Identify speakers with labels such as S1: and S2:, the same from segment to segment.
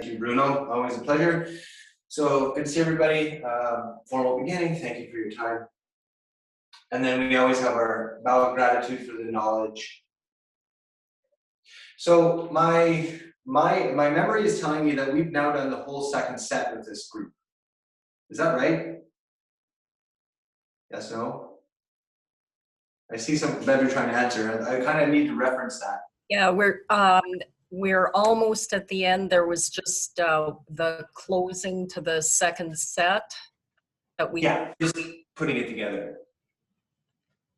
S1: Thank you, Bruno. Always a pleasure. So good to see everybody. Formal beginning. Thank you for your time. And then we always have our bow of gratitude for the knowledge. So my memory is telling me that we've now done the whole second set with this group. Is that right? Yes, no? I see some better trying to answer. I kind of need to reference that.
S2: Yeah, we're almost at the end. There was just the closing to the second set that we.
S1: Yeah, just putting it together.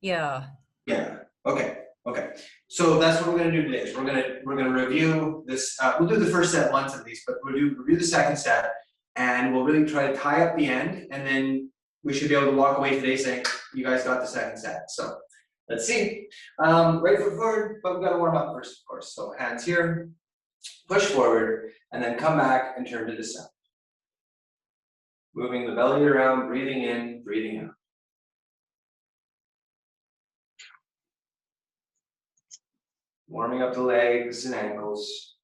S2: Yeah.
S1: Yeah. Okay. Okay. So that's what we're going to do today. So we're gonna review this. We'll do the first set once at least, but we'll review the second set, and we'll really try to tie up the end, and then we should be able to walk away today saying you guys got the second set. So let's see. Right foot forward, but we've got to warm up first, of course. So hands here, push forward, and then come back and turn to the side. Moving the belly around, breathing in, breathing out. Warming up the legs and ankles,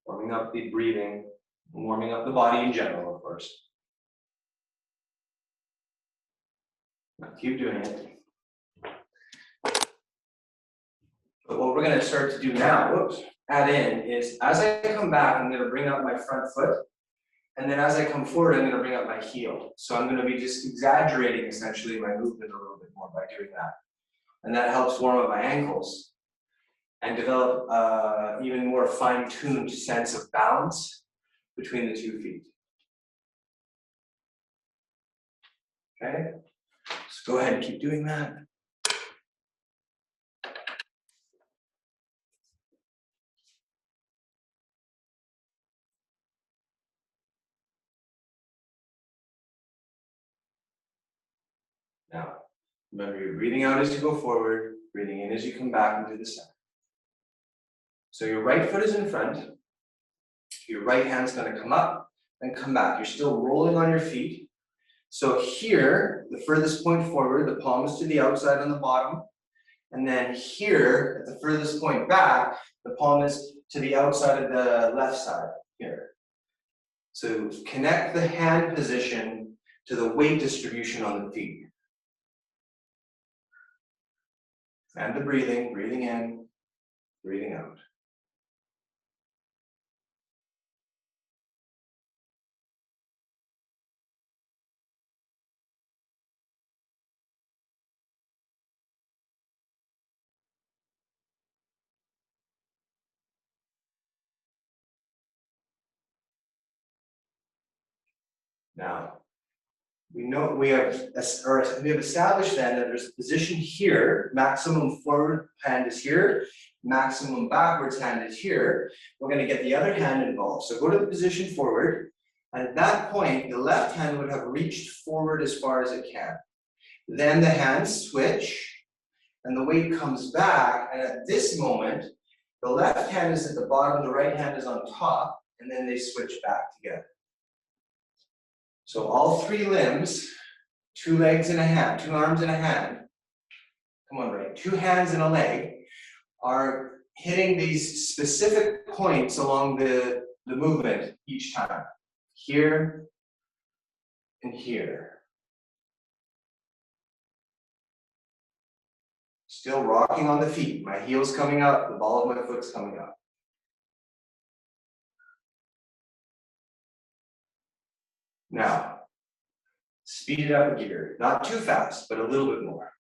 S1: warming up the breathing, and warming up the body in general, of course. Now keep doing it. But what we're going to start to do now, add in, is as I come back, I'm going to bring up my front foot. And then as I come forward, I'm going to bring up my heel. So I'm going to be just exaggerating essentially my movement a little bit more by doing that. And that helps warm up my ankles and develop even more fine-tuned sense of balance between the 2 feet. Okay, so go ahead and keep doing that. Now, remember you're breathing out as you go forward, breathing in as you come back into the center. So your right foot is in front, your right hand's going to come up and come back. You're still rolling on your feet. So here, the furthest point forward, the palm is to the outside on the bottom. And then here, at the furthest point back, the palm is to the outside of the left side here. So connect the hand position to the weight distribution on the feet. And the breathing, breathing in, breathing out. Now, we have established then that there's a position here, maximum forward hand is here, maximum backwards hand is here. We're going to get the other hand involved. So go to the position forward, and at that point, the left hand would have reached forward as far as it can. Then the hands switch, and the weight comes back, and at this moment, the left hand is at the bottom, the right hand is on top, and then they switch back together. So all 3 limbs, 2 legs and a hand, 2 arms and a hand, come on, right, 2 hands and a leg, are hitting these specific points along the movement each time. Here and here. Still rocking on the feet. My heel's coming up, the ball of my foot's coming up. Now, speed it up a gear. Not too fast, but a little bit more.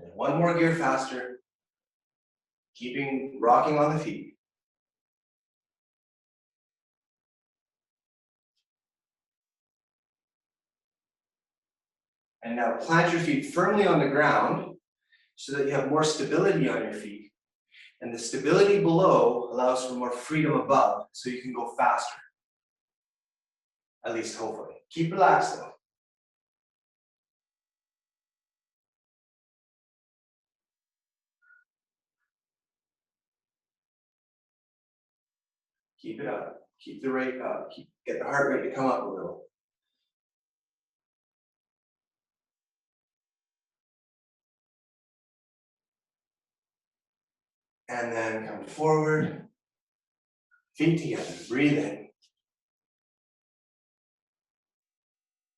S1: And 1 more gear faster. Keeping rocking on the feet. And now plant your feet firmly on the ground so that you have more stability on your feet. And the stability below allows for more freedom above, so you can go faster. At least hopefully. Keep relaxed though. Keep it up. Keep the rate up. Keep Get the heart rate to come up a little. And then come forward, feet together, breathe in.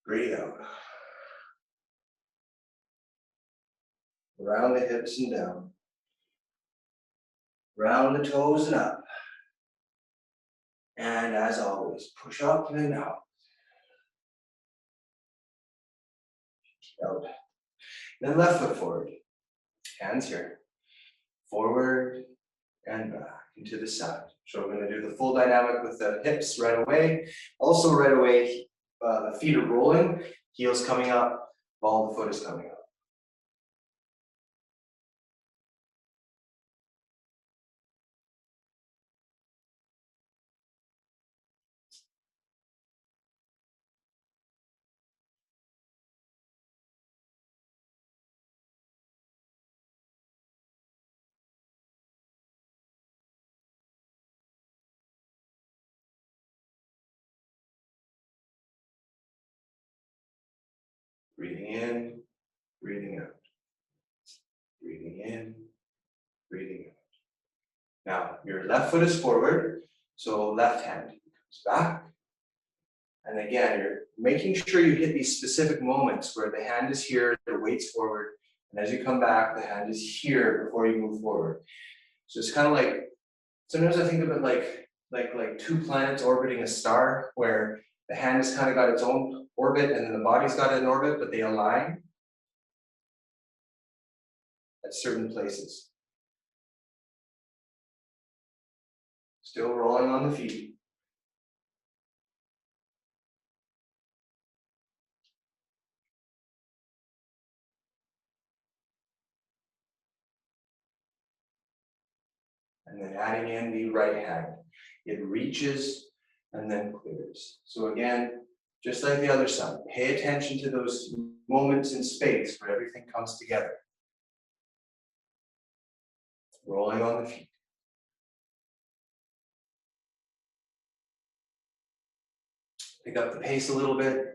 S1: Breathe out. Around the hips and down. Round the toes and up. And as always, push up and out. Out. Then left foot forward. Hands here. Forward and back into the side. So we're going to do the full dynamic with the hips right away. Also right away, the feet are rolling, heels coming up, ball of the foot is coming up. Breathing in, breathing out. Breathing in, breathing out. Now, your left foot is forward, so left hand comes back. And again, you're making sure you hit these specific moments where the hand is here, the weight's forward, and as you come back, the hand is here before you move forward. So it's kind of like, sometimes I think of it like two planets orbiting a star, where the hand has kind of got its own orbit and then the body's got an orbit, but they align at certain places. Still rolling on the feet. And then adding in the right hand. It reaches and then clears. So again, just like the other side, pay attention to those moments in space where everything comes together. Rolling on the feet. Pick up the pace a little bit.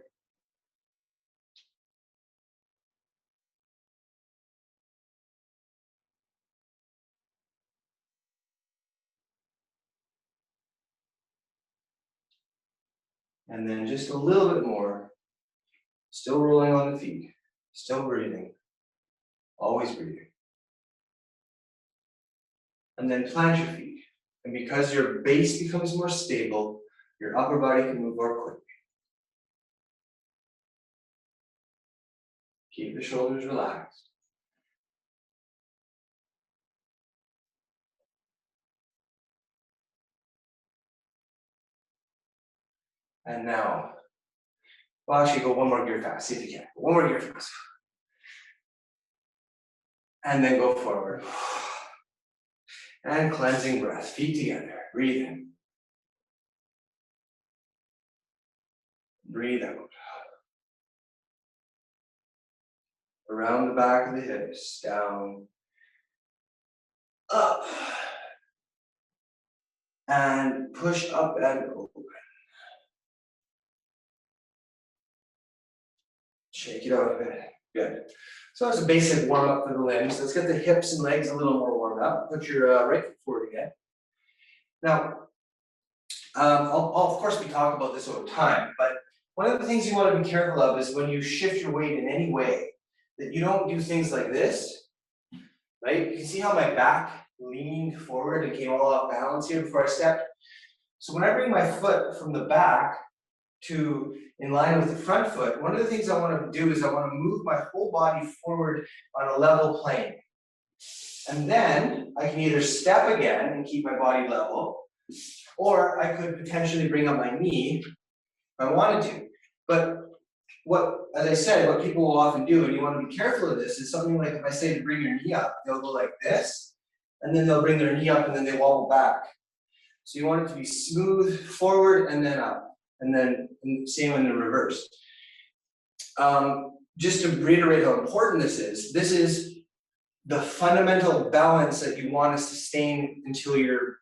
S1: And then just a little bit more. Still rolling on the feet. Still breathing. Always breathing. And then plant your feet. And because your base becomes more stable, your upper body can move more quickly. Keep the shoulders relaxed. And now, well, actually go one more gear fast, see if you can. One more gear fast. And then go forward. And cleansing breath, feet together, breathe in. Breathe out. Around the back of the hips, down, up. And push up and open. Shake it out a bit. Good. So that's a basic warm up for the limbs. Let's get the hips and legs a little more warmed up. Put your right foot forward again. Now, I'll of course be talking about this over time, but one of the things you want to be careful of is when you shift your weight in any way, that you don't do things like this, right? You can see how my back leaned forward and came all off balance here before I stepped. So when I bring my foot from the back to in line with the front foot, one of the things I want to do is I want to move my whole body forward on a level plane. And then I can either step again and keep my body level, or I could potentially bring up my knee if I wanted to. But as I said, what people will often do, and you want to be careful of this, is something like if I say to bring your knee up, they'll go like this, and then they'll bring their knee up and then they wobble back. So you want it to be smooth forward and then up. And then same in the reverse. Just to reiterate how important this is the fundamental balance that you want to sustain until your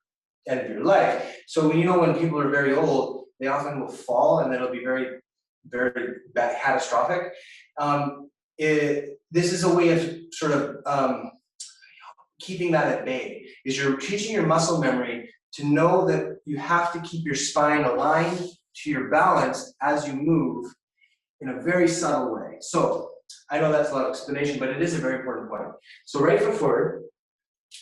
S1: end of your life. So when people are very old, they often will fall, and then it'll be very, very bad, catastrophic. This is a way of sort of keeping that at bay, is you're teaching your muscle memory to know that you have to keep your spine aligned to your balance as you move in a very subtle way. So I know that's a lot of explanation, but it is a very important point. So right foot forward,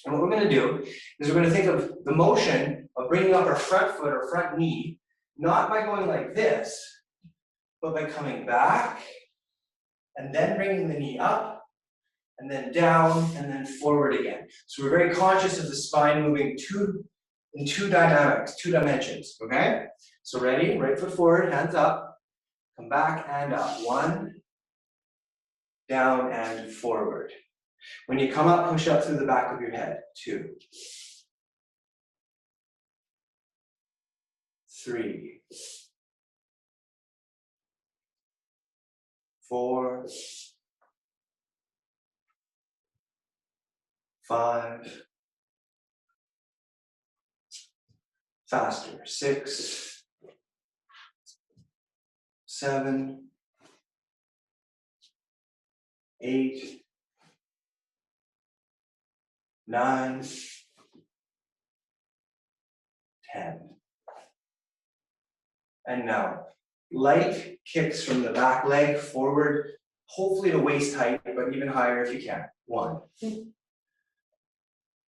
S1: and what we're going to do is we're going to think of the motion of bringing up our front foot or front knee, not by going like this, but by coming back and then bringing the knee up and then down and then forward again. So we're very conscious of the spine moving in two dynamics, two dimensions, okay? So ready, right foot forward, hands up, come back and up. 1, down and forward. When you come up, push up through the back of your head. 2, 3, 4, 5, faster, 6, 7, 8, 9, 10. And now, light kicks from the back leg forward, hopefully to waist height, but even higher if you can. 1,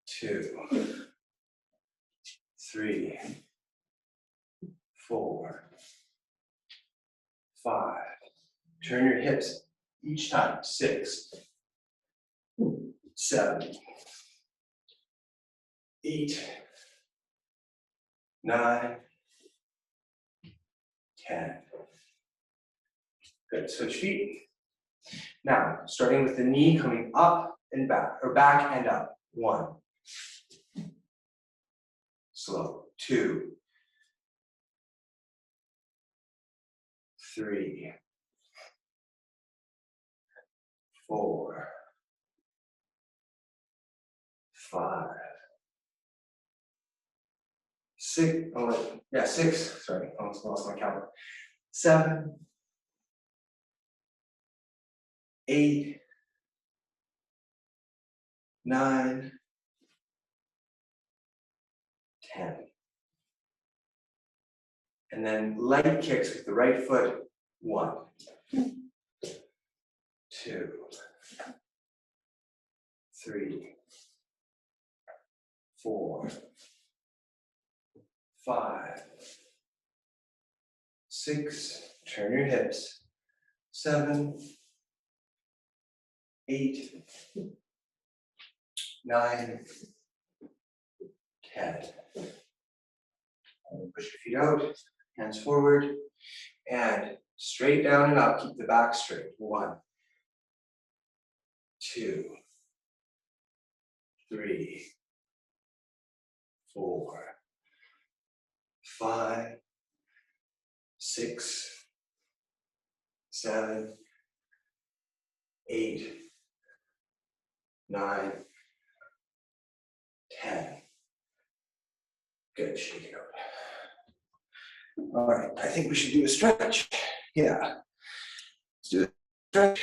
S1: 2, 3, 4, 5. Turn your hips each time. 6, 7, 8, 9, 10. Good. Switch feet. Now, starting with the knee coming up and back, or back and up. 1. Slow. 2, 3, 4, 5, 6. Oh, wait. Yeah, 6. Sorry, almost lost my count. 7, 8, 9, 10. And then light kicks with the right foot. 1, 2, 3, 4, 5, 6. Turn your hips. 7, 8, 9, 10. And push your feet out, hands forward, and straight down and up. Keep the back straight. 1, 2, 3, 4, 5, 6, 7, 8, 9, 10. Good, shake it out. All right, I think we should do a stretch. Yeah, let's do a stretch.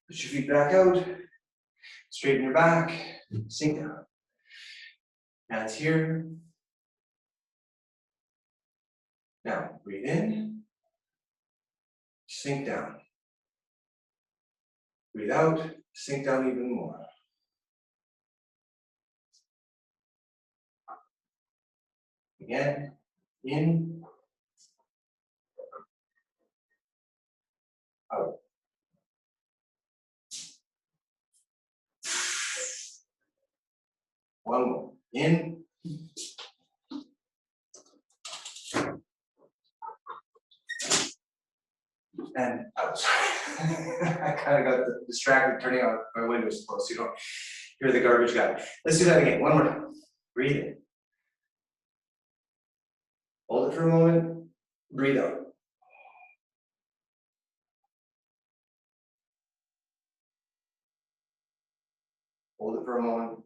S1: Put your feet back out, straighten your back, sink down. Hands here. Now, breathe in, sink down. Breathe out, sink down even more. Again, in, out. One more, in, and out. I kind of got distracted turning on my windows closed so you don't hear the garbage guy. Let's do that again, one more time. Breathe in. Hold it for a moment, breathe out. Hold it for a moment,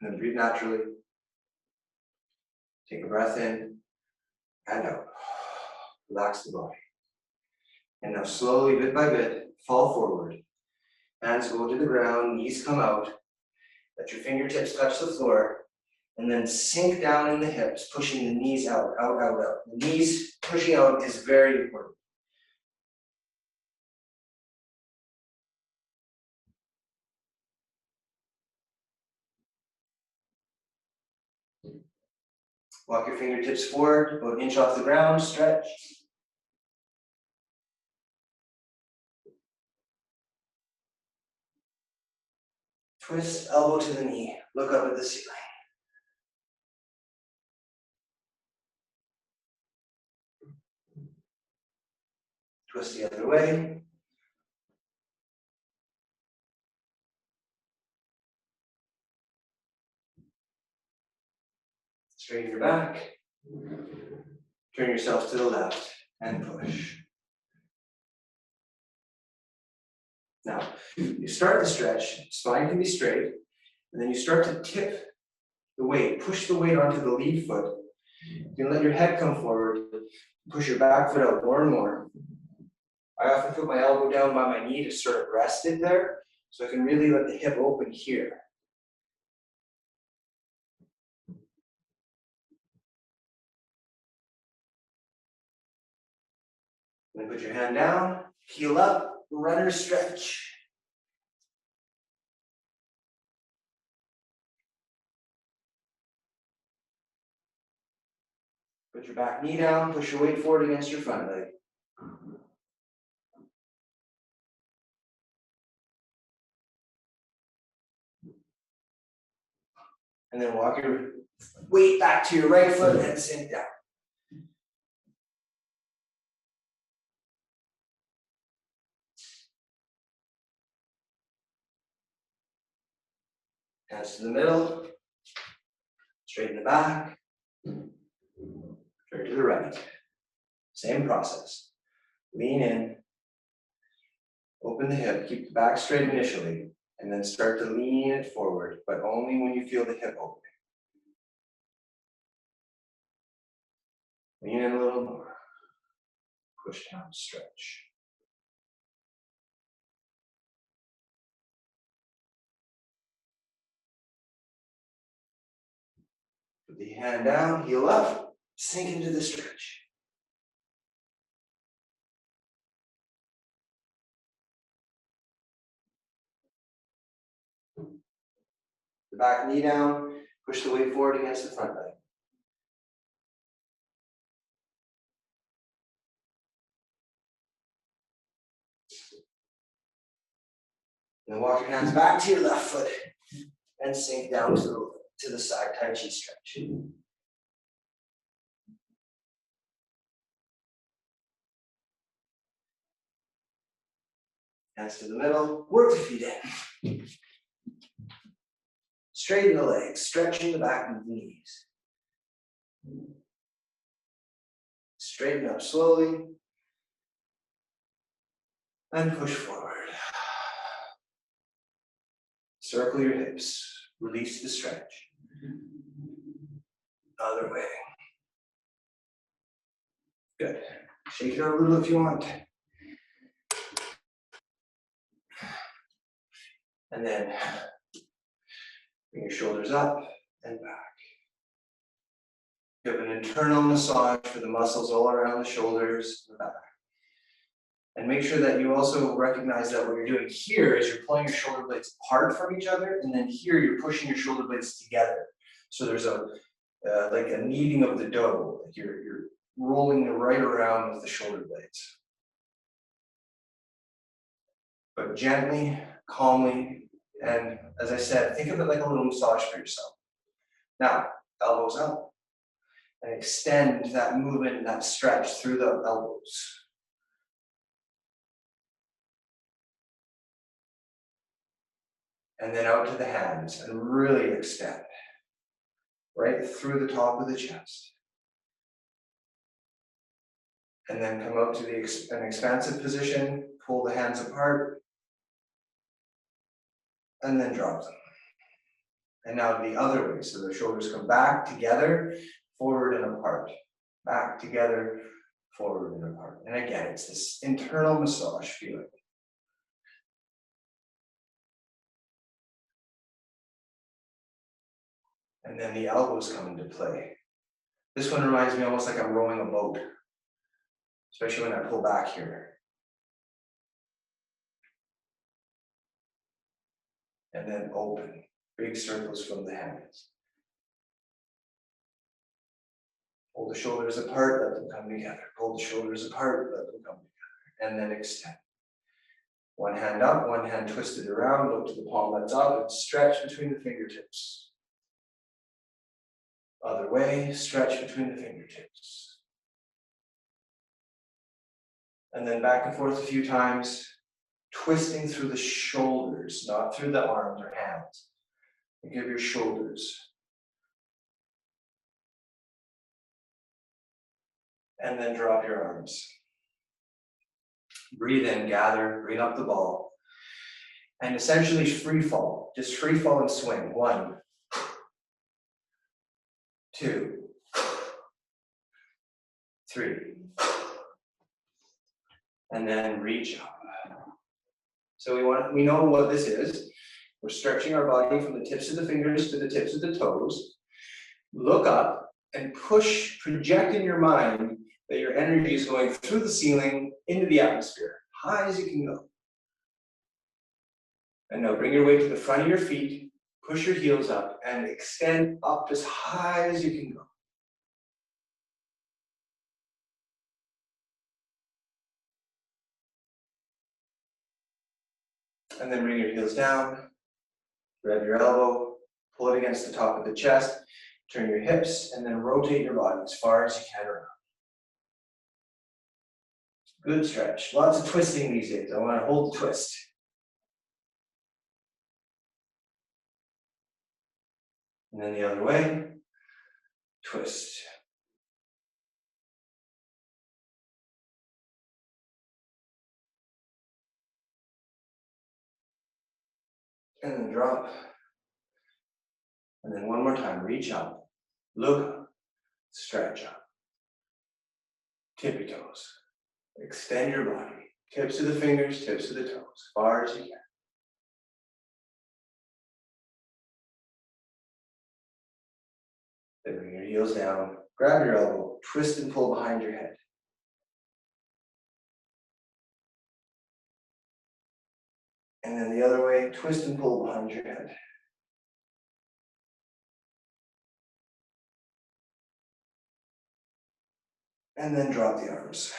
S1: and then breathe naturally. Take a breath in, and out. Relax the body. And now slowly, bit by bit, fall forward. Hands go to the ground, knees come out. Let your fingertips touch the floor. And then sink down in the hips, pushing the knees out, out, out, out. The knees pushing out is very important. Walk your fingertips forward, about an inch off the ground, stretch. Twist elbow to the knee, look up at the ceiling. Twist the other way. Straighten your back. Turn yourself to the left and push. Now, you start the stretch, spine can be straight, and then you start to tip the weight, push the weight onto the lead foot. You can let your head come forward, push your back foot out more and more. I often put my elbow down by my knee to sort of rest it there, so I can really let the hip open here. Then put your hand down, heel up, runner stretch. Put your back knee down, push your weight forward against your front leg. And then walk your weight back to your right foot and sink down. Hands to the middle, straighten the back, turn to the right. Same process. Lean in, open the hip, keep the back straight initially, and then start to lean it forward, but only when you feel the hip opening. Lean in a little more. Push down, stretch. Put the hand down, heel up, sink into the stretch. The back knee down, push the weight forward against the front leg. Then walk your hands back to your left foot and sink down to the side, Tai Chi stretch. Hands to the middle, work the feet in. Straighten the legs, stretching the back of the knees. Straighten up slowly and push forward. Circle your hips, release the stretch. Other way. Good. Shake it out a little if you want. And then bring your shoulders up and back. You have an internal massage for the muscles all around the shoulders and the back. And make sure that you also recognize that what you're doing here is you're pulling your shoulder blades apart from each other, and then here you're pushing your shoulder blades together. So there's a like a kneading of the dough. Like you're rolling right around with the shoulder blades. But gently, calmly, and as I said, think of it like a little massage for yourself. Now, elbows up, and extend that movement, that stretch through the elbows. And then out to the hands, and really extend. Right through the top of the chest. And then come out to an expansive position, pull the hands apart, and then drop them. And now the other way, so the shoulders come back together, forward and apart. back together, forward and apart. And again, it's this internal massage feeling. And then the elbows come into play. This one reminds me almost like I'm rowing a boat, especially when I pull back here. And then open, big circles from the hands. Pull the shoulders apart, let them come together. Pull the shoulders apart, let them come together. And then extend. One hand up, one hand twisted around, look to the palm that's up, and stretch between the fingertips. Other way, stretch between the fingertips. And then back and forth a few times, twisting through the shoulders, not through the arms or hands. Think of your shoulders. And then drop your arms. Breathe in, gather, bring up the ball. And essentially free fall. Just free fall and swing. 1, 2, 3. And then reach up. So we know what this is. We're stretching our body from the tips of the fingers to the tips of the toes. Look up and push, project in your mind that your energy is going through the ceiling into the atmosphere, high as you can go. And now bring your weight to the front of your feet, push your heels up, and extend up as high as you can go. And then bring your heels down, grab your elbow, pull it against the top of the chest, turn your hips, and then rotate your body as far as you can around. Good stretch. Lots of twisting these days. I want to hold the twist. And then the other way, twist. And then drop. And then one more time, reach up, look up, stretch up. Tip your toes. Extend your body. Tips of the fingers, tips of the toes, far as you can. Then bring your heels down, grab your elbow, twist and pull behind your head. And then the other way, twist and pull behind your head. And then drop the arms.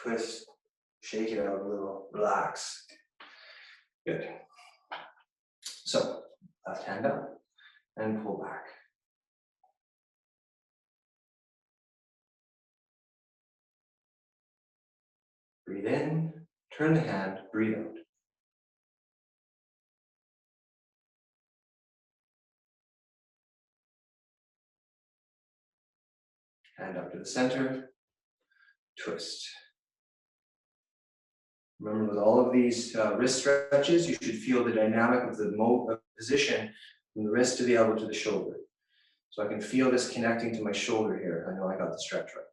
S1: Twist, shake it out a little, relax. Good. So, left hand up and pull back. Breathe in, turn the hand, breathe out. Hand up to the center, twist. Remember, with all of these wrist stretches, you should feel the dynamic of the position from the wrist to the elbow to the shoulder. So I can feel this connecting to my shoulder here. I know I got the stretch right.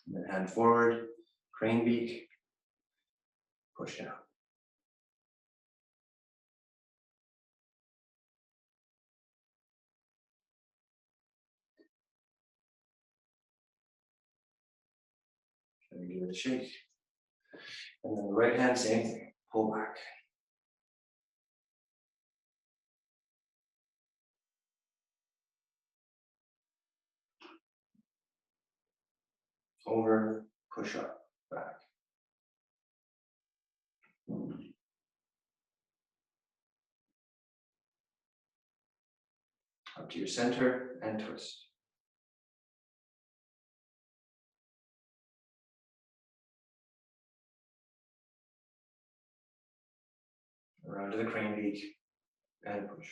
S1: And then hand forward, crane beak, push down. And give it a shake. And then the right hand, same thing, pull back. Over, push up, back. Up to your center and twist. Around to the crane beak and push.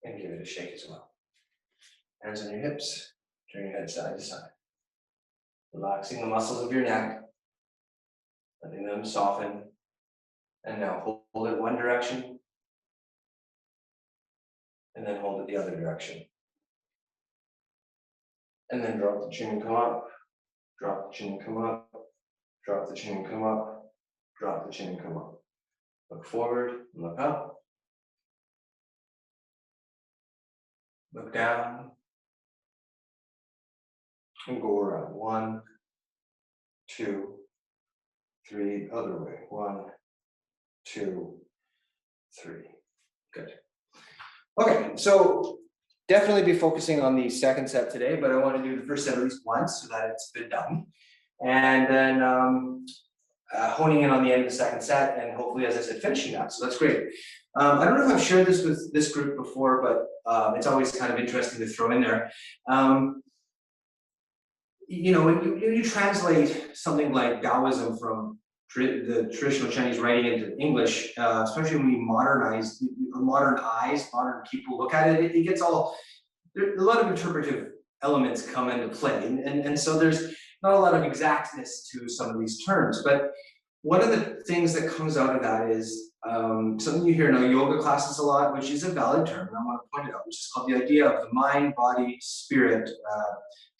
S1: And give it a shake as well. Hands on your hips, turn your head side to side. Relaxing the muscles of your neck. letting them soften. And now hold it one direction, and then hold it the other direction. And then drop the chin and come up, drop the chin and come up, drop the chin and come up, drop the chin and come up. Look forward, look up. Look down. And go around. 1, 2, 3, other way. 1, 2, 3. Good. Okay, so definitely be focusing on the second set today, but I want to do the first set at least once so that it's been done. And then honing in on the end of the second set, and hopefully, as I said, finishing that. So that's great. I don't know if I've shared this with this group before, but it's always kind of interesting to throw in there. You know, when you translate something like Taoism from the traditional Chinese writing into English, especially when we modern people look at it, it gets all, a lot of interpretive elements come into play. And so there's not a lot of exactness to some of these terms, but one of the things that comes out of that is something you hear in our yoga classes a lot, which is a valid term, and I want to point it out, which is called the idea of the mind, body, spirit,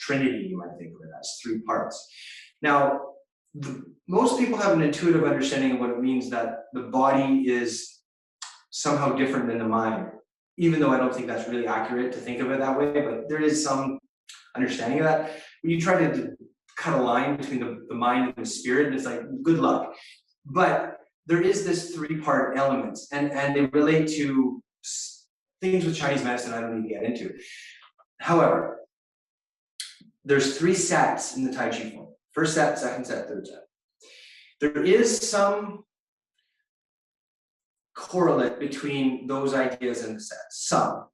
S1: Trinity, you might think of it as 3 parts. Now, most people have an intuitive understanding of what it means that the body is somehow different than the mind, even though I don't think that's really accurate to think of it that way, but there is some understanding of that. When you try to cut a line between the mind and the spirit, it's like, good luck. But there is this 3-part element, and they relate to things with Chinese medicine I don't need to get into. However, there's 3 sets in the Tai Chi form. First set, second set, third set. There is some correlate between those ideas and the sets, some.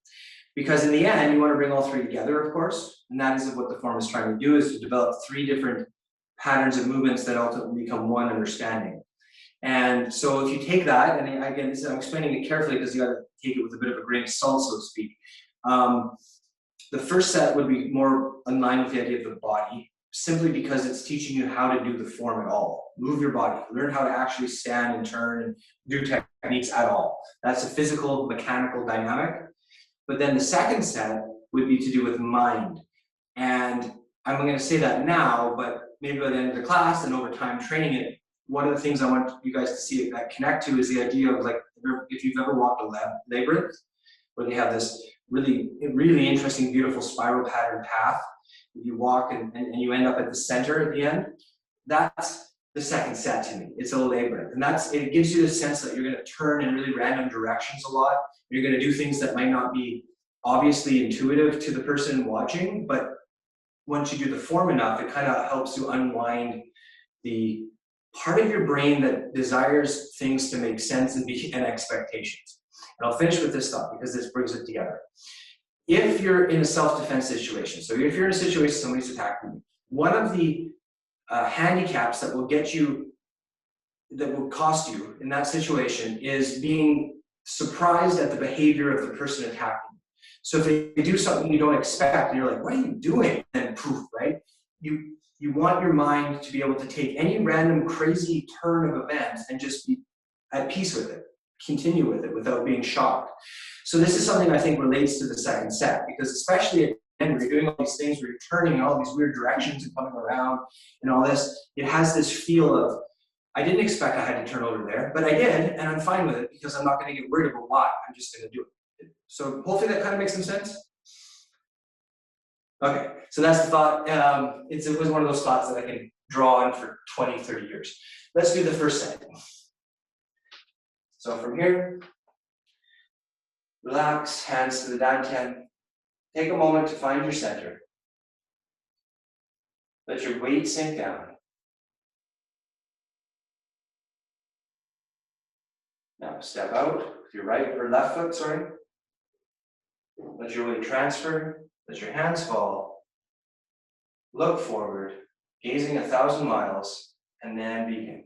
S1: Because in the end, you want to bring all 3 together, of course, and that is what the form is trying to do, is to develop 3 different patterns of movements that ultimately become one understanding. And so if you take that, and again, I'm explaining it carefully because you got to take it with a bit of a grain of salt, so to speak. The first set would be more in line with the idea of the body, simply because it's teaching you how to do the form at all. Move your body, learn how to actually stand and turn and do techniques at all. That's a physical, mechanical dynamic. But then the second set would be to do with mind. And I'm going to say that now, but maybe by the end of the class and over time training it, one of the things I want you guys to see that connect to is the idea of, like, if you've ever walked a labyrinth, where they have this really, really interesting, beautiful spiral pattern path. You walk and you end up at the center at the end. That's the second set to me. It's a labyrinth. And it gives you the sense that you're going to turn in really random directions a lot. You're going to do things that might not be obviously intuitive to the person watching, but once you do the form enough, it kind of helps you unwind the part of your brain that desires things to make sense and expectations. And I'll finish with this thought because this brings it together. If you're in a self-defense situation, so if you're in a situation somebody's attacking you, one of the handicaps that will cost you in that situation is being surprised at the behavior of the person attacking you. So if they do something you don't expect, and you're like, what are you doing? Then poof, right? You want your mind to be able to take any random crazy turn of events and just be at peace with it, continue with it without being shocked. So this is something I think relates to the second set, because especially at the end, where you're doing all these things where you're turning in all these weird directions and coming around and all this, it has this feel of, I didn't expect I had to turn over there, but I did, and I'm fine with it because I'm not going to get worried about why. I'm just going to do it. So hopefully that kind of makes some sense. Okay, so that's the thought. It was one of those thoughts that I can draw on for 20, 30 years. Let's do the first set. So from here, relax, hands to the dantian. Take a moment to find your center. Let your weight sink down. Now step out with your right or left foot, sorry. Let your weight transfer. Let your hands fall. Look forward, gazing 1,000 miles, and then begin.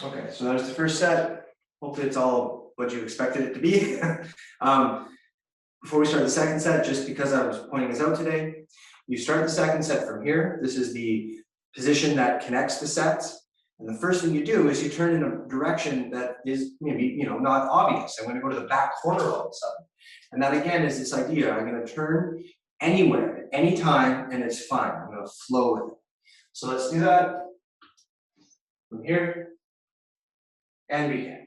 S1: Okay, so that was the first set. Hopefully it's all what you expected it to be. Before we start the second set, just because I was pointing this out today, you start the second set from here. This is the position that connects the sets. And the first thing you do is you turn in a direction that is maybe not obvious. I'm going to go to the back corner all of a sudden. And that again is this idea. I'm going to turn anywhere, anytime, and it's fine. I'm going to flow with it. So let's do that from here. And begin.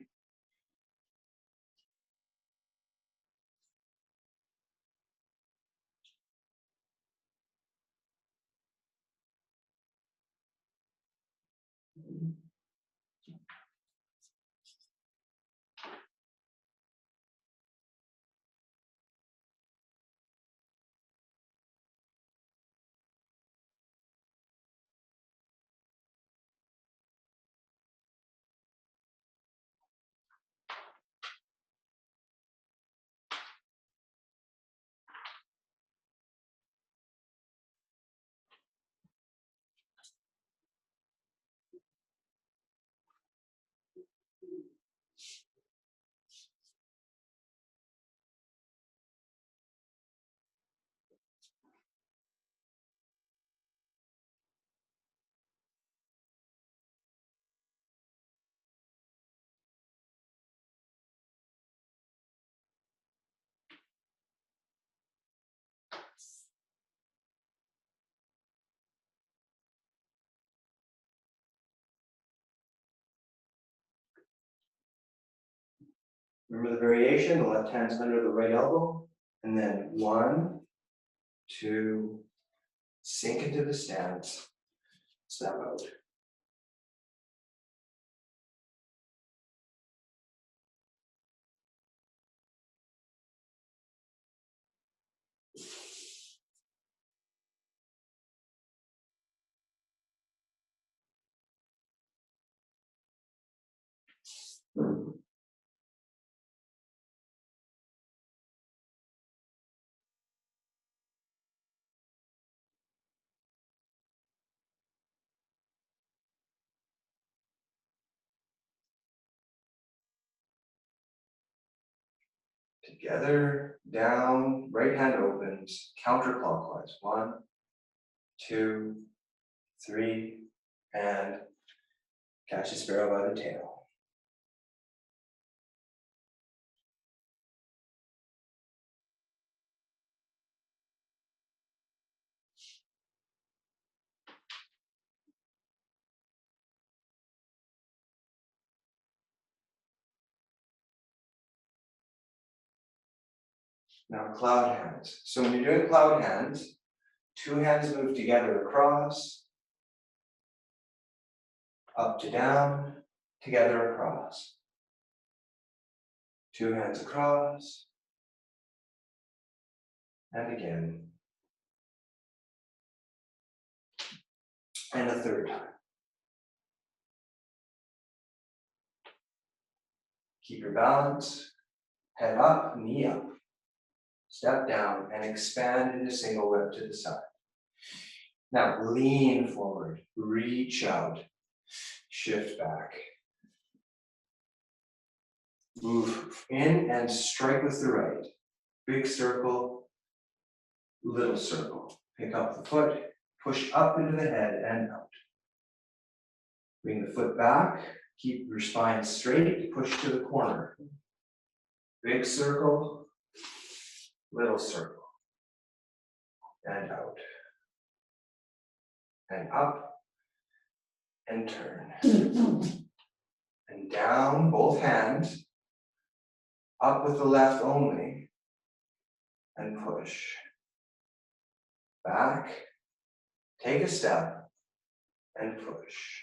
S1: Remember the variation, the left hand's under the right elbow, and then 1, 2, sink into the stance, step out. Together, down, right hand opens, counterclockwise. 1, 2, 3, and catch the sparrow by the tail. Now cloud hands. So when you're doing cloud hands, two hands move together across, up to down, together across. Two hands across, and again. And a third time. Keep your balance, head up, knee up. Step down and expand into single whip to the side. Now lean forward, reach out, shift back. Move in and strike with the right. Big circle, little circle. Pick up the foot, push up into the head and out. Bring the foot back, keep your spine straight, push to the corner. Big circle, little circle. And out. And up. And turn. And down, both hands. Up with the left only. And push. Back. Take a step. And push.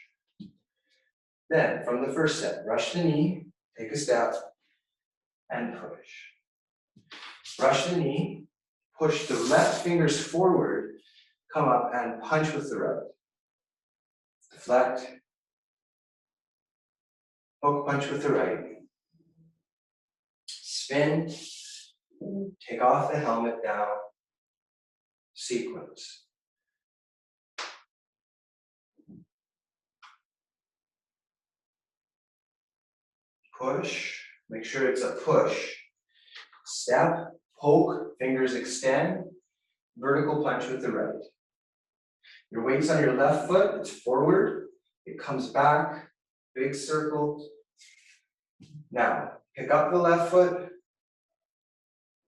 S1: Then, from the first set, rush the knee, take a step, and push. Rush the knee, push the left fingers forward, come up and punch with the right. Deflect, poke punch with the right. Spin, take off the helmet down, sequence. Push, make sure it's a push. Step, poke, fingers extend, vertical punch with the right. Your weight's on your left foot, it's forward, it comes back, big circle. Now, pick up the left foot,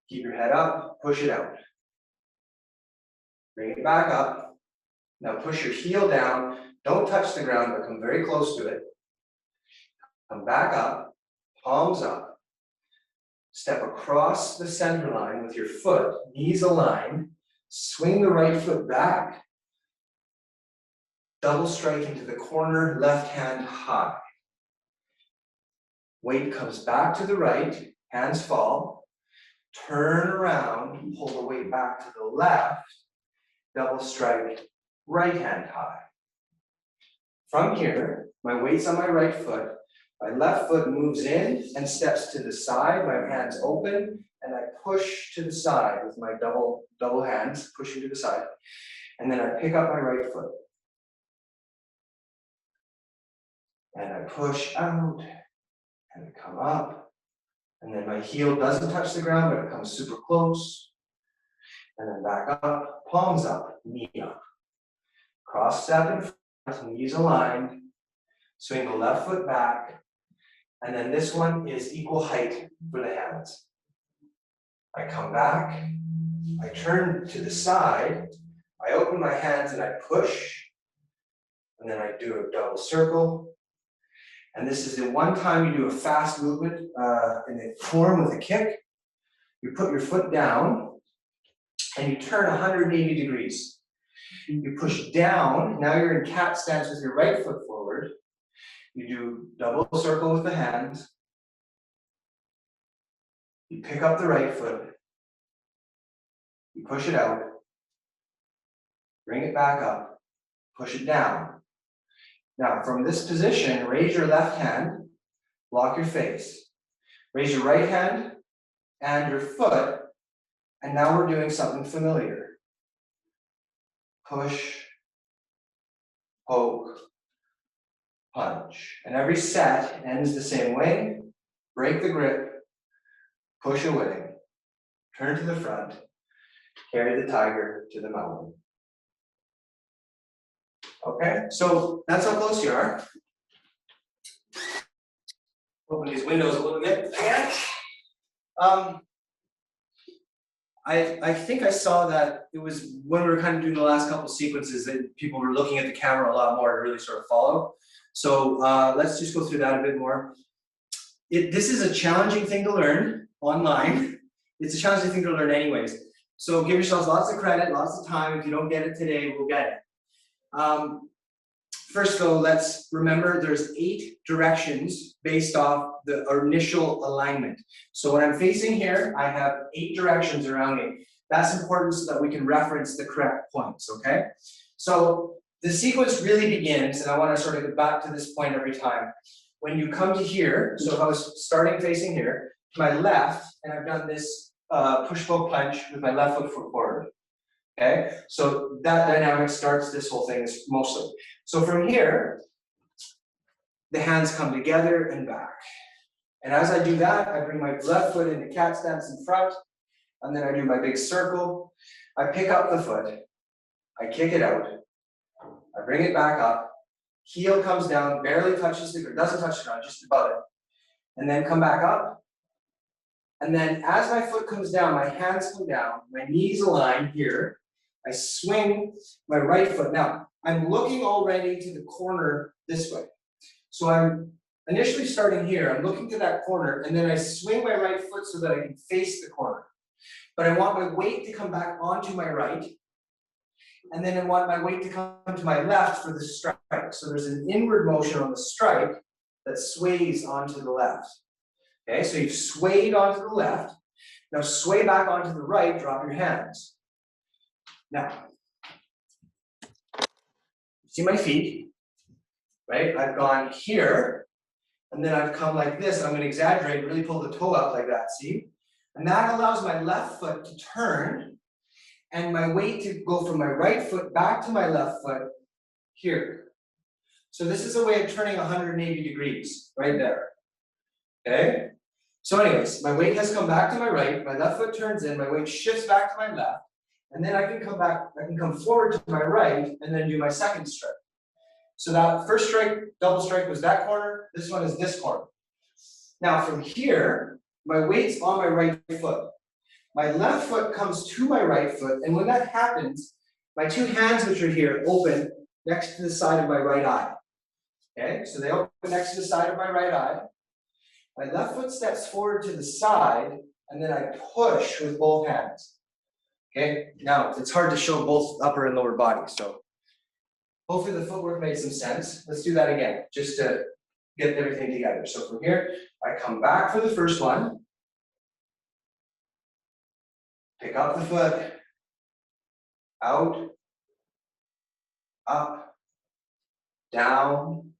S1: keep your head up, push it out. Bring it back up. Now push your heel down, don't touch the ground, but come very close to it. Come back up, palms up. Step across the center line with your foot, knees aligned. Swing the right foot back. Double strike into the corner, left hand high. Weight comes back to the right, hands fall. Turn around, pull the weight back to the left. Double strike, right hand high. From here, my weight's on my right foot. My left foot moves in and steps to the side, my hands open, and I push to the side with my double hands, pushing to the side. And then I pick up my right foot. And I push out, and I come up. And then my heel doesn't touch the ground, but it comes super close. And then back up, palms up, knee up. Cross step in front, knees aligned. Swing the left foot back. And then this one is equal height for the hands. I come back, I turn to the side, I open my hands and I push, and then I do a double circle. And this is the one time you do a fast movement in a form with a kick. You put your foot down and you turn 180 degrees. You push down, now you're in cat stance with your right foot forward. You do double circle with the hands. You pick up the right foot. You push it out. Bring it back up. Push it down. Now, from this position, raise your left hand. Block your face. Raise your right hand and your foot. And now we're doing something familiar. Push, poke, punch. And every set ends the same way. Break the grip, push away, turn to the front, carry the tiger to the mountain. Okay, so that's how close you are. Open these windows a little bit again. I think I saw that it was when we were kind of doing the last couple sequences that people were looking at the camera a lot more to really sort of follow. So let's just go through that a bit more. This is a challenging thing to learn online. it's a challenge I think to learn anyways. So give yourselves lots of credit, lots of time. If you don't get it today, we'll get it. First though, let's remember there's 8 directions based off the initial alignment. So when I'm facing here, I have 8 directions around me. That's important so that we can reference the correct points, okay? So the sequence really begins, and I want to sort of get back to this point every time. When you come to here, so if I was starting facing here, to my left, and I've done this push-pull punch with my left foot forward. Okay, so that dynamic starts this whole thing mostly. So from here, the hands come together and back. And as I do that, I bring my left foot into cat stance in front, and then I do my big circle. I pick up the foot, I kick it out, I bring it back up, heel comes down, barely touches the ground, doesn't touch the ground, just above it. And then come back up. And then as my foot comes down, my hands come down, my knees align here. I swing my right foot. Now, I'm looking already to the corner this way. So I'm initially starting here, I'm looking to that corner, and then I swing my right foot so that I can face the corner. But I want my weight to come back onto my right, and then I want my weight to come to my left for the strike. So there's an inward motion on the strike that sways onto the left. Okay, so you've swayed onto the left. Now sway back onto the right, drop your hands. Now, see my feet, right? I've gone here, and then I've come like this. I'm going to exaggerate, really pull the toe out like that, see? And that allows my left foot to turn, and my weight to go from my right foot back to my left foot here. So this is a way of turning 180 degrees, right there, okay? So anyways, my weight has come back to my right, my left foot turns in, my weight shifts back to my left, and then I can come back, I can come forward to my right, and then do my second strike. So that first strike, double strike was that corner, this one is this corner. Now from here, my weight's on my right foot. My left foot comes to my right foot, and when that happens, my 2 hands which are here open next to the side of my right eye. Okay, so they open next to the side of my right eye. My left foot steps forward to the side, and then I push with both hands. Okay, now it's hard to show both upper and lower body, so hopefully the footwork made some sense. Let's do that again, just to get everything together. So from here, I come back for the first one, pick up the foot, out, up, down,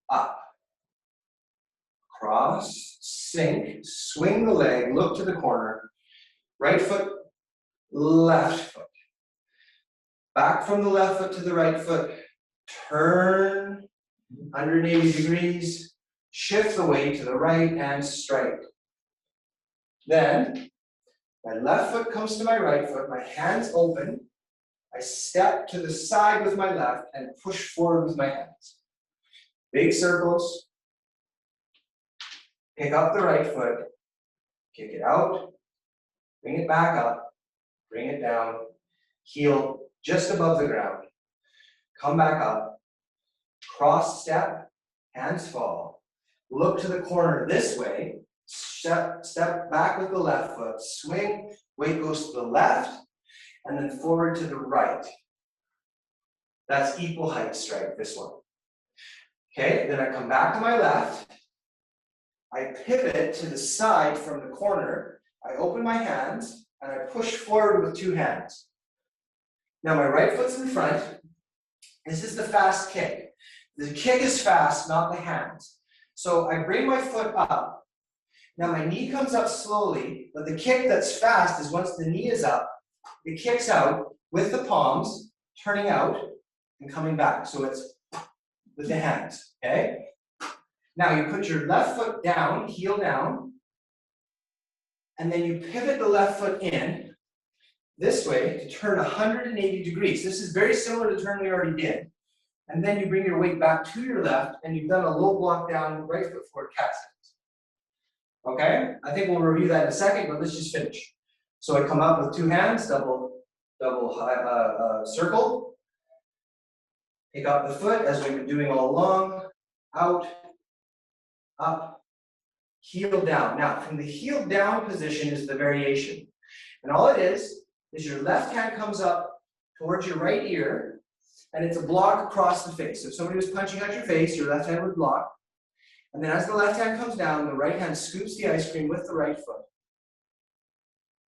S1: up, cross, sink, swing the leg, look to the corner, right foot, left foot. Back from the left foot to the right foot, turn 180 degrees, shift the weight to the right and strike. Then, my left foot comes to my right foot, my hands open, I step to the side with my left and push forward with my hands. Big circles, pick up the right foot, kick it out, bring it back up, bring it down, heel just above the ground. Come back up, cross step, hands fall. Look to the corner this way, step back with the left foot, swing, weight goes to the left, and then forward to the right. That's equal height strike, this one. Okay, then I come back to my left, I pivot to the side from the corner, I open my hands, and I push forward with 2 hands. Now my right foot's in front. This is the fast kick. The kick is fast, not the hands. So I bring my foot up. Now my knee comes up slowly, but the kick that's fast is once the knee is up, it kicks out with the palms, turning out and coming back. So it's with the hands, okay? Now you put your left foot down, heel down, and then you pivot the left foot in this way to turn 180 degrees. This is very similar to the turn we already did. And then you bring your weight back to your left, and you've done a low block down, right foot forward cat stance. Okay? I think we'll review that in a second, but let's just finish. So I come up with 2 hands, double circle. Pick up the foot as we've been doing all along. Out, up, heel down. Now, from the heel down position is the variation. And all it is your left hand comes up towards your right ear, and it's a block across the face. So if somebody was punching at your face, your left hand would block. And then as the left hand comes down, the right hand scoops the ice cream with the right foot.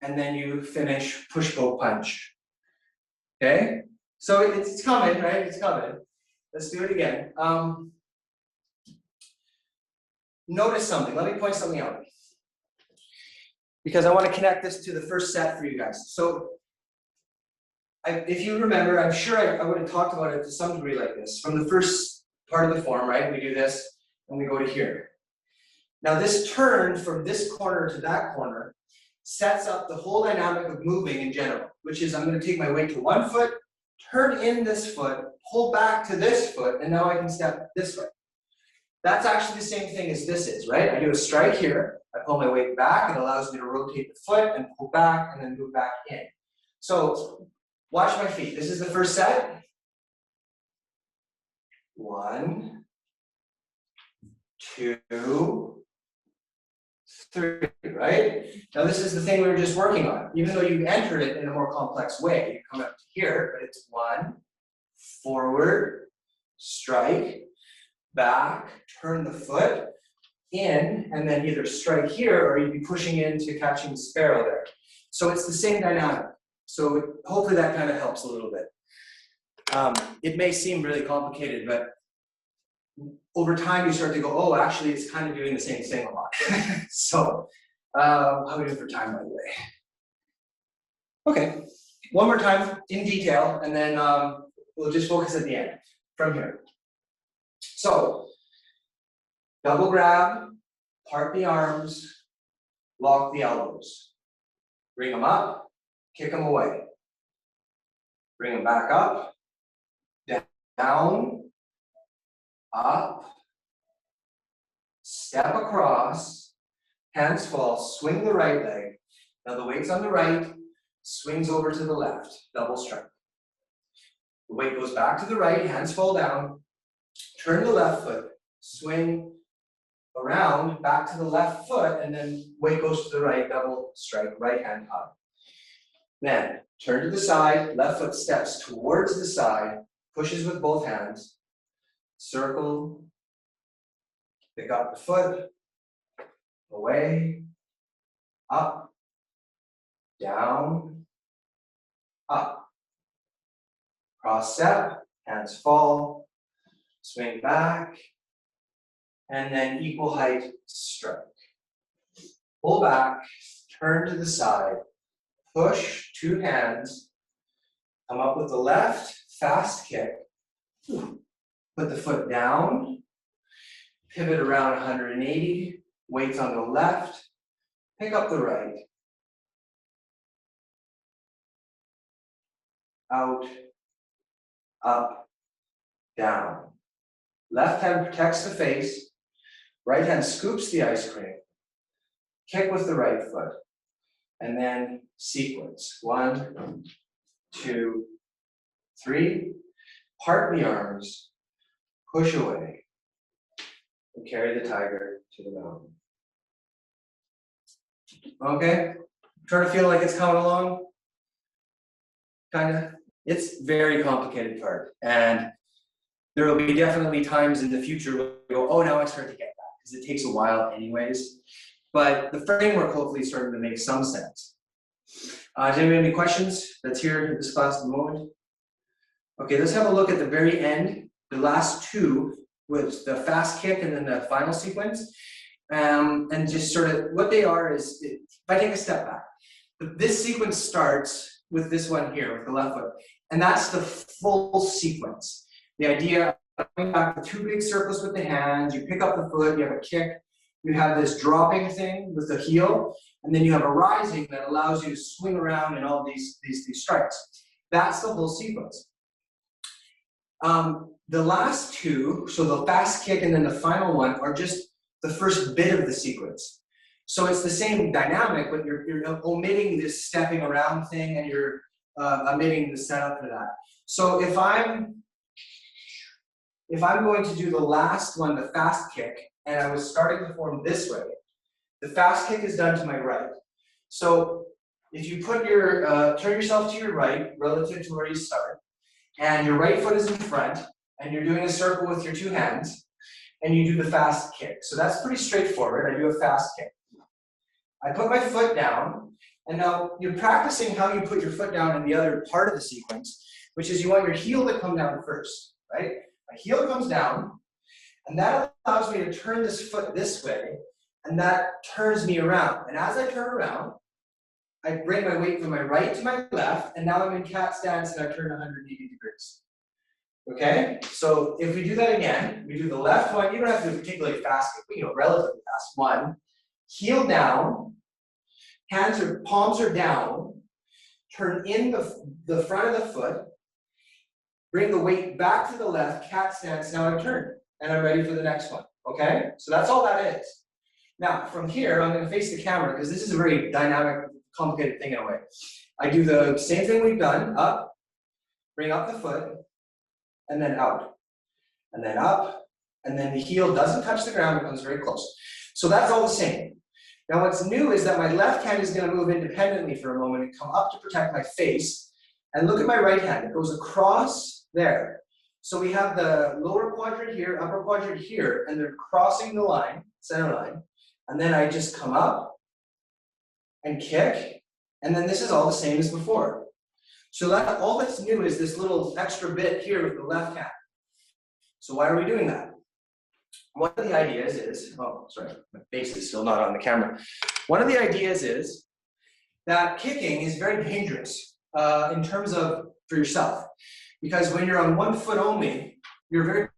S1: And then you finish push-pull punch. Okay? So it's coming, right? It's coming. Let's do it again. Notice something. Let me point something out. Because I want to connect this to the first set for you guys. So if you remember, I'm sure I would have talked about it to some degree like this. From the first part of the form, right? We do this, and we go to here. Now this turn from this corner to that corner sets up the whole dynamic of moving in general, which is I'm going to take my weight to one foot, turn in this foot, pull back to this foot, and now I can step this way. That's actually the same thing as this is, right? I do a strike here, I pull my weight back, it allows me to rotate the foot and pull back and then move back in. So watch my feet. This is the first set. 1, 2, 3, right? Now this is the thing we were just working on. Even though you entered it in a more complex way, you come up to here, but it's 1, forward, strike, back, turn the foot, in, and then either strike here or you'd be pushing into catching the sparrow there. So it's the same dynamic. So hopefully that kind of helps a little bit. It may seem really complicated, but over time you start to go, oh, actually it's kind of doing the same thing a lot. So, how are we doing for time, by the way? Okay, one more time in detail, and then we'll just focus at the end from here. So, double grab, part the arms, lock the elbows. Bring them up, kick them away. Bring them back up, down, up, step across, hands fall, swing the right leg. Now the weight's on the right, swings over to the left, double strike. The weight goes back to the right, hands fall down, turn the left foot, swing around, back to the left foot, and then weight goes to the right, double strike, right hand up. Then turn to the side, left foot steps towards the side, pushes with both hands, circle, pick up the foot, away, up, down, up. Cross step, hands fall, swing back, and then equal height strike. Pull back, turn to the side, push, two hands, come up with the left, fast kick, put the foot down, pivot around 180, weights on the left, pick up the right, out, up, down. Left hand protects the face, right hand scoops the ice cream, kick with the right foot, and then sequence. 1, 2, 3, part the arms, push away, and carry the tiger to the mountain. Okay, trying to feel like it's coming along? Kind of. It's very complicated part, and there will be definitely times in the future where you go, oh, now I start to get that, because it takes a while anyways. But the framework hopefully is starting to make some sense. Does anybody have any questions that's here in this class at the moment? Okay, let's have a look at the very end, the last two, with the fast kick and then the final sequence. And just sort of what they are is, if I take a step back, this sequence starts with this one here, with the left foot, and that's the full sequence. The idea of going back to two big circles with the hands, you pick up the foot, you have a kick, you have this dropping thing with the heel, and then you have a rising that allows you to swing around in all these strikes. That's the whole sequence. The last two, so the fast kick and then the final one, are just the first bit of the sequence. So it's the same dynamic, but you're omitting this stepping around thing, and you're omitting the setup for that. So if I'm going to do the last one, the fast kick, and I was starting the form this way, The fast kick is done to my right. So if you put your, turn yourself to your right relative to where you start, and your right foot is in front, and you're doing a circle with your two hands, and you do the fast kick. So that's pretty straightforward. I do a fast kick. I put my foot down, and now you're practicing how you put your foot down in the other part of the sequence, which is you want your heel to come down first, right? My heel comes down, and that allows me to turn this foot this way, and that turns me around. And as I turn around, I bring my weight from my right to my left, and now I'm in cat stance and I turn 180 degrees. Okay, so if we do that again, we do the left one. You don't have to do particularly fast, but relatively fast. One, heel down, palms are down, turn in the front of the foot, bring the weight back to the left, cat stance, now I've turned, and I'm ready for the next one, okay? So that's all that is. Now, from here, I'm gonna face the camera, because this is a very dynamic, complicated thing in a way. I do the same thing we've done, up, bring up the foot, and then out, and then up, and then the heel doesn't touch the ground, it comes very close. So that's all the same. Now what's new is that my left hand is going to move independently for a moment and come up to protect my face, and look at my right hand, it goes across there. So we have the lower quadrant here, upper quadrant here, and they're crossing the line, center line, and then I just come up and kick, and then this is all the same as before. So that all that's new is this little extra bit here with the left hand. So why are we doing that? One of the ideas is, oh, sorry, my face is still not on the camera. One of the ideas is that kicking is very dangerous in terms of for yourself. Because when you're on one foot only, you're very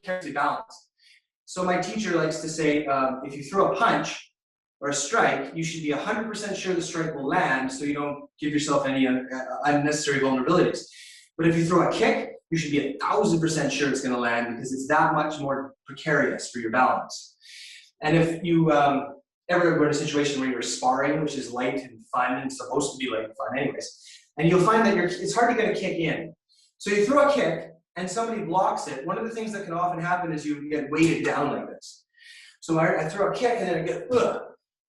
S1: carefully balanced. So my teacher likes to say, if you throw a punch or a strike, you should be 100% sure the strike will land so you don't give yourself any unnecessary vulnerabilities. But if you throw a kick, you should be 1,000% sure it's going to land because it's that much more precarious for your balance. And if you ever were in a situation where you're sparring, which is light and fun and supposed to be light and fun anyways, and you'll find that it's hard to get a kick in. So you throw a kick and somebody blocks it. One of the things that can often happen is you get weighted down like this. So I throw a kick and then I get, ugh.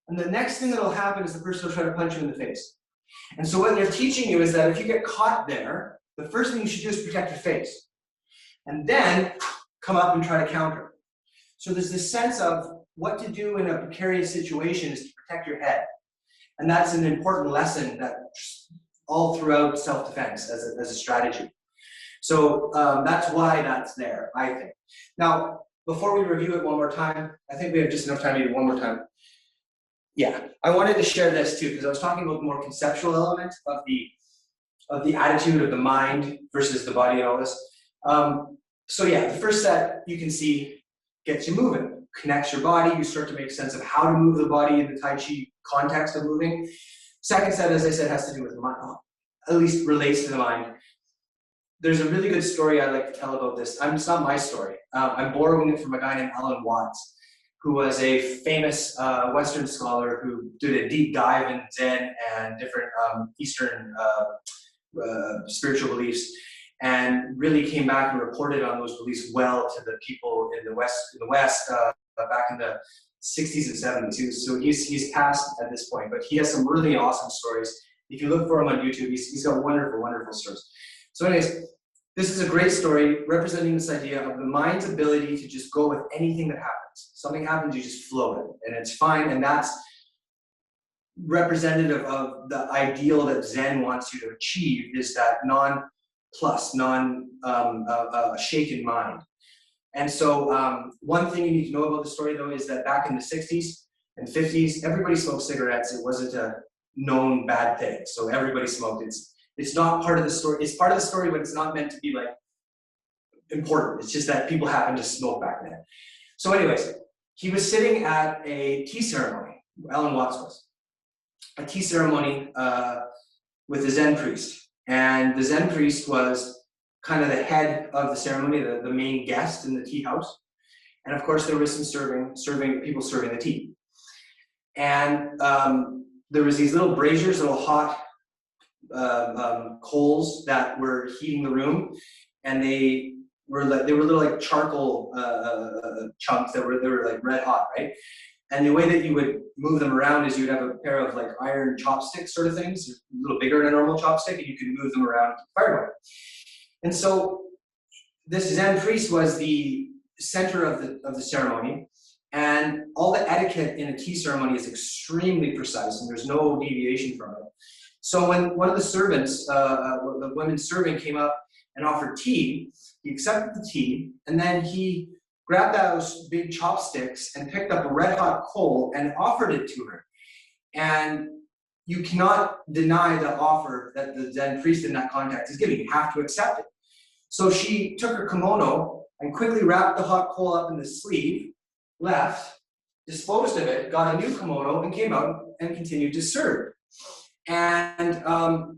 S1: And the next thing that'll happen is the person will try to punch you in the face. And so what they're teaching you is that if you get caught there, the first thing you should do is protect your face. And then come up and try to counter. So there's this sense of what to do in a precarious situation is to protect your head. And that's an important lesson that all throughout self-defense as a strategy. So that's why that's there, I think. Now, before we review it one more time, I think we have just enough time to do it one more time. Yeah, I wanted to share this too, because I was talking about the more conceptual element of the attitude of the mind versus the body and all this. So yeah, the first set you can see gets you moving, connects your body, you start to make sense of how to move the body in the Tai Chi context of moving. Second set, as I said, has to do with the mind, at least relates to the mind. There's a really good story I like to tell about this. It's not my story. I'm borrowing it from a guy named Alan Watts, who was a famous Western scholar who did a deep dive in Zen and different Eastern spiritual beliefs, and really came back and reported on those beliefs well to the people in the West back in the 60s and 70s. So he's passed at this point, but he has some really awesome stories. If you look for him on YouTube, he's got wonderful, wonderful stories. So anyways, this is a great story representing this idea of the mind's ability to just go with anything that happens. Something happens, you just flow it, and it's fine, and that's representative of the ideal that Zen wants you to achieve, is that shaken mind. And so one thing you need to know about the story, though, is that back in the 60s and 50s, everybody smoked cigarettes. It wasn't a known bad thing, so everybody smoked. It's not part of the story. It's part of the story, but it's not meant to be like important. It's just that people happened to smoke back then. So anyways, he was sitting at a tea ceremony, Alan Watts was, a tea ceremony with a Zen priest. And the Zen priest was kind of the head of the ceremony, the main guest in the tea house. And of course, there was some people serving the tea. And there was these little braziers, little hot coals that were heating the room, and they were little like charcoal chunks that were like red hot, right? And the way that you would move them around is you'd have a pair of like iron chopsticks sort of things, a little bigger than a normal chopstick, and you could move them around to fire going. And so this Zen priest was the center of the ceremony, and all the etiquette in a tea ceremony is extremely precise, and there's no deviation from it. So when one of the servants, the women's servant came up and offered tea, he accepted the tea, and then he grabbed those big chopsticks and picked up a red hot coal and offered it to her. And you cannot deny the offer that the Zen priest in that context is giving. You have to accept it. So she took her kimono and quickly wrapped the hot coal up in the sleeve, left, disposed of it, got a new kimono, and came out and continued to serve. And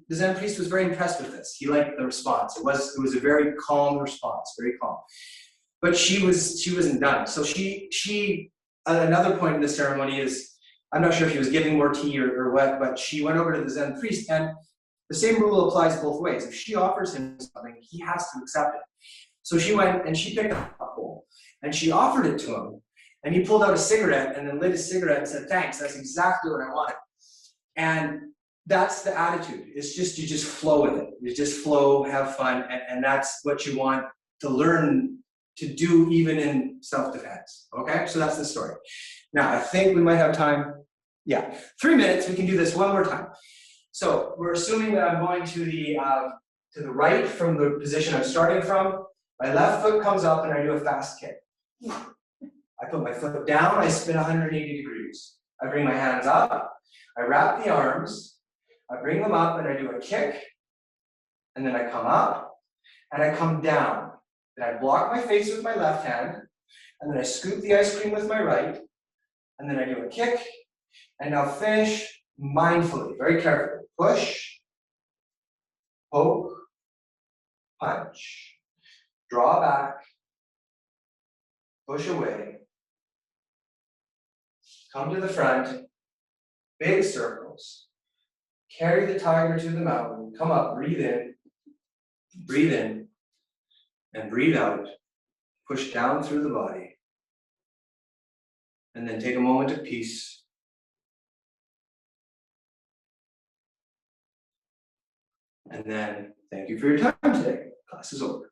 S1: the Zen priest was very impressed with this. He liked the response. It was a very calm response, very calm. But she wasn't done. So she at another point in the ceremony is, I'm not sure if she was giving more tea or what, but she went over to the Zen priest, and the same rule applies both ways. If she offers him something, he has to accept it. So she went and she picked up a bowl and she offered it to him, and he pulled out a cigarette and then lit his cigarette and said, "Thanks, that's exactly what I wanted." And that's the attitude. It's just, you just flow with it. You just flow, have fun, and that's what you want to learn to do even in self-defense, okay? So that's the story. Now, I think we might have time. Yeah, 3 minutes, we can do this one more time. So we're assuming that I'm going to the right from the position I'm starting from. My left foot comes up and I do a fast kick. I put my foot down, I spin 180 degrees. I bring my hands up, I wrap the arms, I bring them up and I do a kick, and then I come up and I come down. Then I block my face with my left hand, and then I scoop the ice cream with my right, and then I do a kick, and now finish mindfully, very carefully. Push, poke, punch, draw back, push away, come to the front, big circles, carry the tiger to the mountain, come up, breathe in, and breathe out, push down through the body, and then take a moment of peace. And then thank you for your time today. Class is over.